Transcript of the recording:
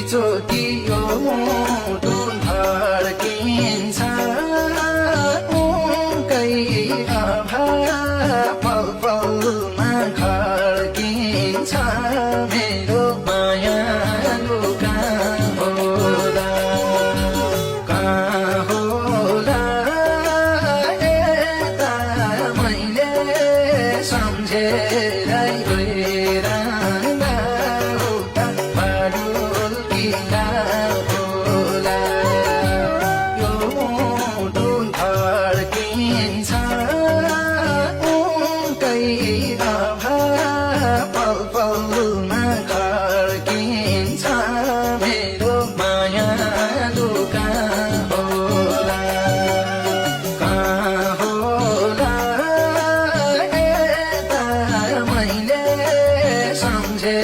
चोटि यो मुटु धड्किन्छ उनकै आभार पल पलमा खड्किन्छ मेरो मायालु कहाँ होला यता मैले सम्झेरै गइरहँदा उता बाडुल्किँदा होला यो मुटु धड्किन्छ उनकै आभार पल पलमा खड्किन्छ मेरो मायालु कहाँ होला यता मैले सम्झे